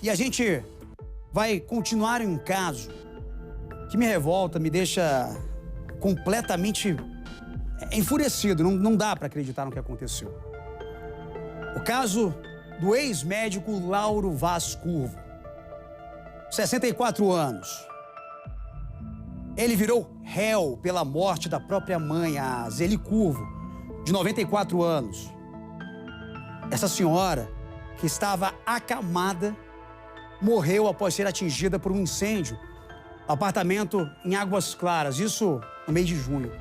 E a gente vai continuar em um caso que me revolta, me deixa completamente enfurecido. Não dá para acreditar no que aconteceu. O caso do ex-médico Lauro Vaz Curvo, 64 anos. Ele virou réu pela morte da própria mãe, a Zeli Curvo, de 94 anos. Essa senhora, que estava acamada, morreu após ser atingida por um incêndio no apartamento em Águas Claras, isso no mês de junho.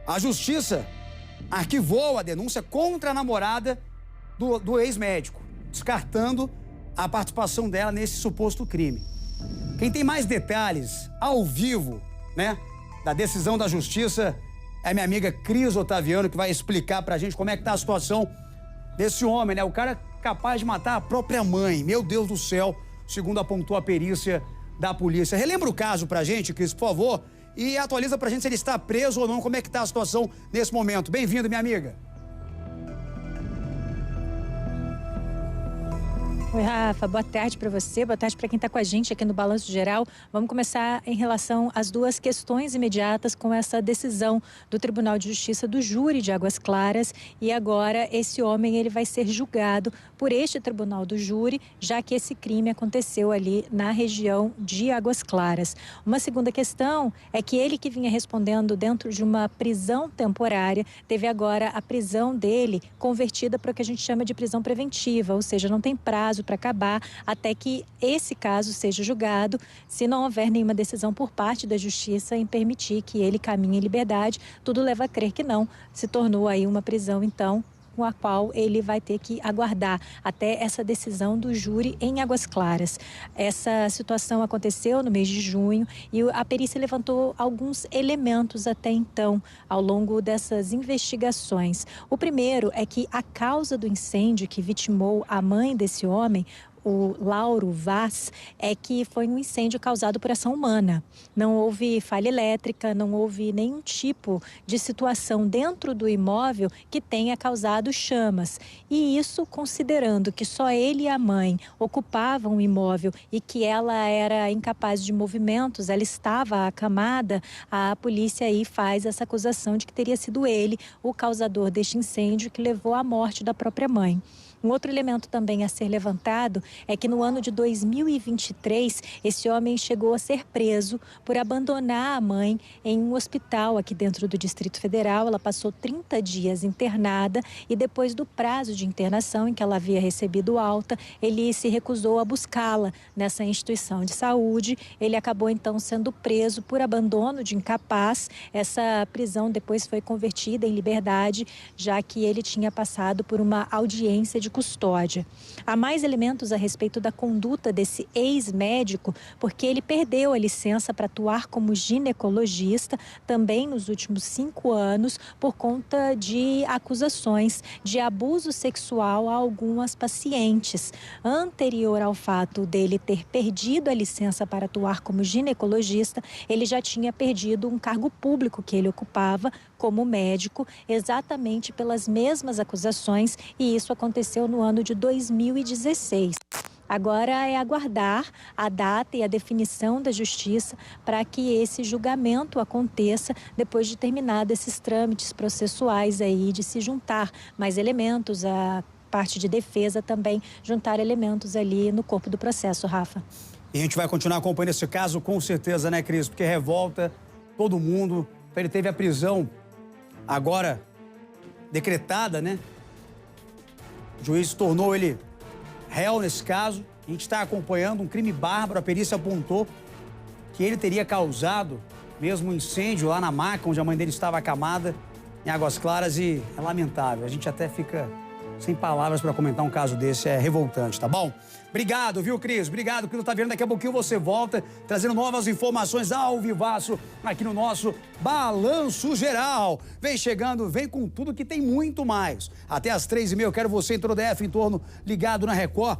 A justiça arquivou a denúncia contra a namorada do ex-médico, descartando a participação dela nesse suposto crime. Quem tem mais detalhes ao vivo, né, da decisão da justiça é minha amiga Cris Otaviano, que vai explicar pra gente como é que tá a situação desse homem, né? O cara capaz de matar a própria mãe. Meu Deus do céu, segundo apontou a perícia da polícia. Relembra o caso pra gente, Cris, por favor, e atualiza pra gente se ele está preso ou não, como é que tá a situação nesse momento. Bem-vindo, minha amiga. Oi, Rafa, boa tarde para você, boa tarde para quem está com a gente aqui no Balanço Geral. Vamos começar em relação às duas questões imediatas com essa decisão do Tribunal de Justiça do Júri de Águas Claras. E agora esse homem ele vai ser julgado por este Tribunal do Júri, já que esse crime aconteceu ali na região de Águas Claras. Uma segunda questão é que ele que vinha respondendo dentro de uma prisão temporária, teve agora a prisão dele convertida para o que a gente chama de prisão preventiva, ou seja, não tem prazo para acabar até que esse caso seja julgado, se não houver nenhuma decisão por parte da justiça em permitir que ele caminhe em liberdade. Tudo leva a crer que não. Se tornou aí uma prisão, então, com a qual ele vai ter que aguardar até essa decisão do júri em Águas Claras. Essa situação aconteceu no mês de junho e a perícia levantou alguns elementos até então, ao longo dessas investigações. O primeiro é que a causa do incêndio que vitimou a mãe desse homem, o Lauro Vaz, é que foi um incêndio causado por ação humana. Não houve falha elétrica, não houve nenhum tipo de situação dentro do imóvel que tenha causado chamas. E isso considerando que só ele e a mãe ocupavam o imóvel e que ela era incapaz de movimentos, ela estava acamada, a polícia aí faz essa acusação de que teria sido ele o causador deste incêndio que levou à morte da própria mãe. Um outro elemento também a ser levantado é que no ano de 2023, esse homem chegou a ser preso por abandonar a mãe em um hospital aqui dentro do Distrito Federal. Ela passou 30 dias internada e depois do prazo de internação em que ela havia recebido alta, ele se recusou a buscá-la nessa instituição de saúde. Ele acabou então sendo preso por abandono de incapaz. Essa prisão depois foi convertida em liberdade, já que ele tinha passado por uma audiência de custódia. Há mais elementos a respeito da conduta desse ex-médico, porque ele perdeu a licença para atuar como ginecologista também nos últimos 5 anos por conta de acusações de abuso sexual a algumas pacientes. Anterior ao fato dele ter perdido a licença para atuar como ginecologista, ele já tinha perdido um cargo público que ele ocupava como médico, exatamente pelas mesmas acusações, e isso aconteceu no ano de 2016. Agora é aguardar a data e a definição da justiça para que esse julgamento aconteça depois de terminados esses trâmites processuais aí, de se juntar mais elementos, a parte de defesa também juntar elementos ali no corpo do processo, Rafa. E a gente vai continuar acompanhando esse caso com certeza, né, Cris? Porque revolta todo mundo. Então, ele teve a prisão agora decretada, né? O juiz tornou ele réu nesse caso. A gente está acompanhando um crime bárbaro. A perícia apontou que ele teria causado mesmo um incêndio lá na maca onde a mãe dele estava acamada em Águas Claras, e é lamentável. A gente até fica sem palavras para comentar um caso desse, é revoltante, tá bom? Obrigado, viu, Cris? Obrigado, Cris Otaviano. Daqui a pouquinho você volta trazendo novas informações ao vivaço aqui no nosso Balanço Geral. Vem chegando, vem com tudo que tem muito mais. Até às 3h30 eu quero você em todo o DF, em torno ligado na Record.